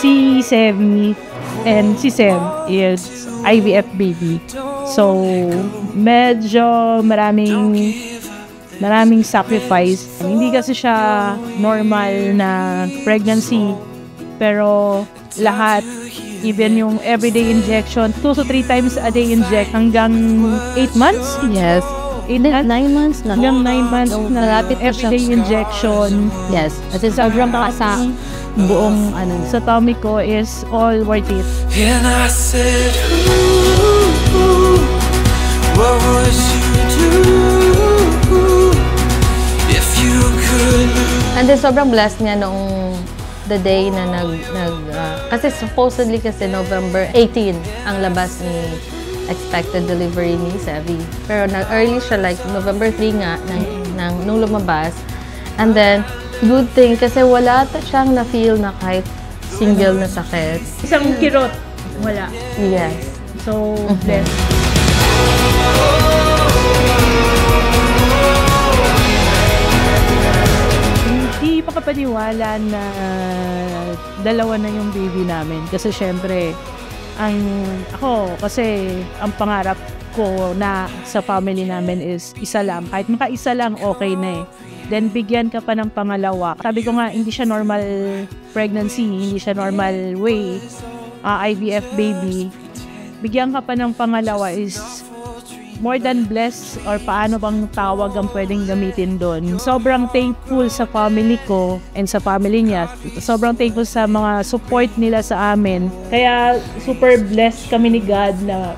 si Sevi and si Sem is IVF baby. So, medyo maraming sacrifice. Hindi kasi siya normal na pregnancy, pero lahat, even yung everyday injection, 2 to 3 times a day inject hanggang 8 months? Yes. 9 months na. Hanggang 9 months na malapit na siya. everyday injection. Yes. As in, sobrang sa buong sa tummy ko is all worth it. And I said, ooh, what would you do if you could lose? And then sobrang blessed niya noong the day na kasi supposedly kasi November 18 ang labas ni expected delivery ni Sevi. Pero nag-early siya, like November 3 nga nung lumabas. And then, good thing kasi wala siyang na-feel na kahit single na sakit. Isang kirot, wala. Yes. So, blessed. Hindi makapaniwala na dalawa na yung baby namin. Kasi syempre, ang pangarap ko na sa family namin is isa lang. Kahit maka-isa lang, okay na eh. Then, bigyan ka pa ng pangalawa. Sabi ko nga, hindi siya normal pregnancy, hindi siya normal way, IVF baby. Bigyan ka pa ng pangalawa is more than blessed, or paano bang tawag ang pwedeng gamitin doon. Sobrang thankful sa family ko and sa family niya. Sobrang thankful sa mga support nila sa amin. Kaya super blessed kami ni God na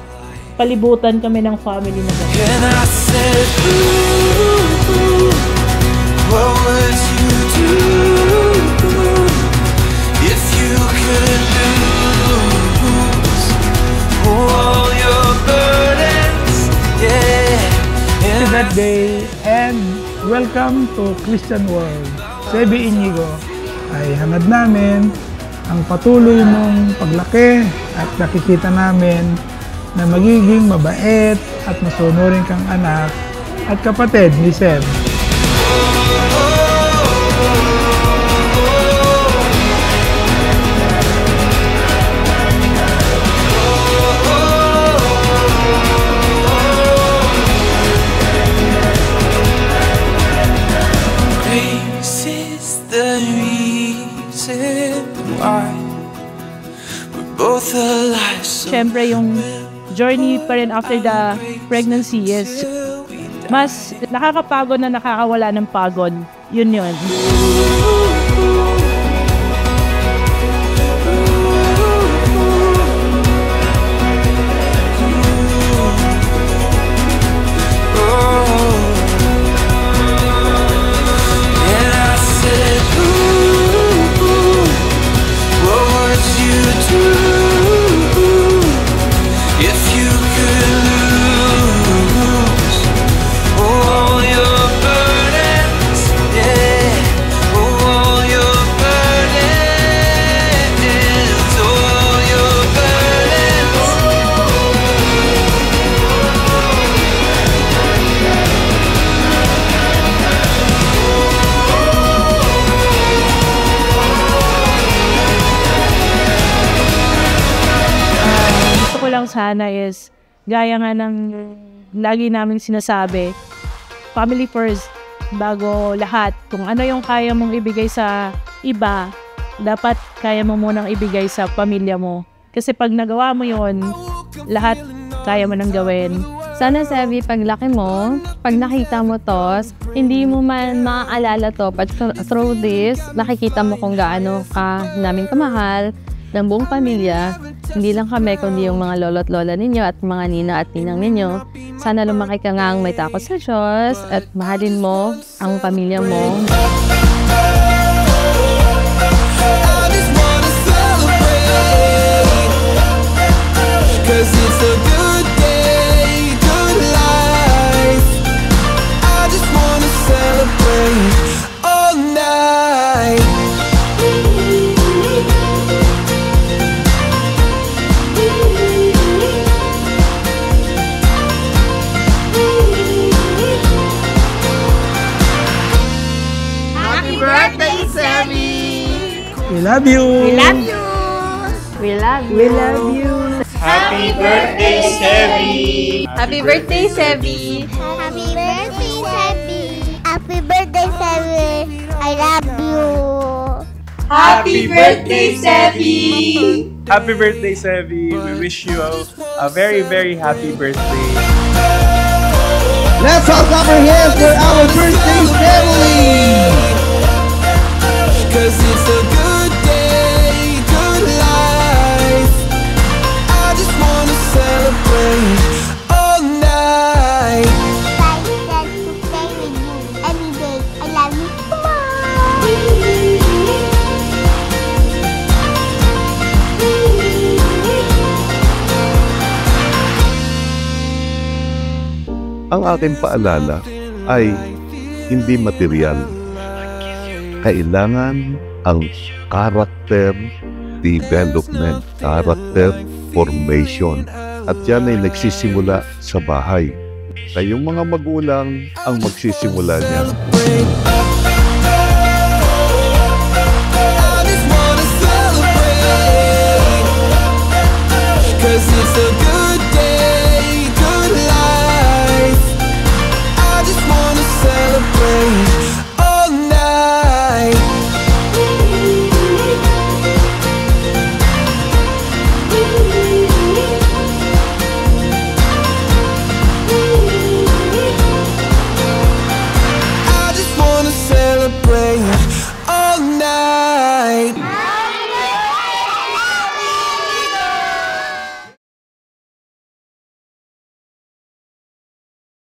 palibutan kami ng family na gano'n. And I said, ooh, what would you do if you could lose all your burdens? Yeah. That day, and welcome to Christian World. Sevi Inigo ay hangad namin ang patuloy mong paglaki at nakikita namin na magiging mabait at masunurin kang anak at kapatid ni Sem. Siyempre, yung journey pa rin after the pregnancy is mas nakakapagod na nakakawala ng pagod. Yun. Lang sana is gaya nga ng lagi namin sinasabi, family first bago lahat. Kung ano yung kaya mong ibigay sa iba, dapat kaya mo munang ibigay sa pamilya mo. Kasi pag nagawa mo yon, lahat kaya mo nang gawin. Sana, Sevi, paglaki mo, pag nakita mo to, hindi mo man maaalala to, but through this, nakikita mo kung gaano ka namin kamahal ng buong pamilya. Hindi lang kami, kundi yung mga lolo't lola ninyo at mga nina at ninang ninyo. Sana lumaki ka ngang may takot sa Diyos at mahalin mo ang pamilya mo. We love you! We love you! We love you. We love you. Happy birthday, Sevi! Happy birthday, Sebi. Happy birthday, Sebi! Happy birthday, Sebi! I love you! Happy birthday, Sevi! Happy birthday, Sevi! We wish you a very, very happy birthday. Let's all clap our hands for our birthday family! Cause it's a good day, good life. I just wanna celebrate all night. Excited to stay with you every day. I love you. Ang aking paalala ay hindi material. Kailangan ang character development, character formation. At yan ay nagsisimula sa bahay. Kayong mga magulang ang magsisimula niyan. I just wanna celebrate. Cause it's a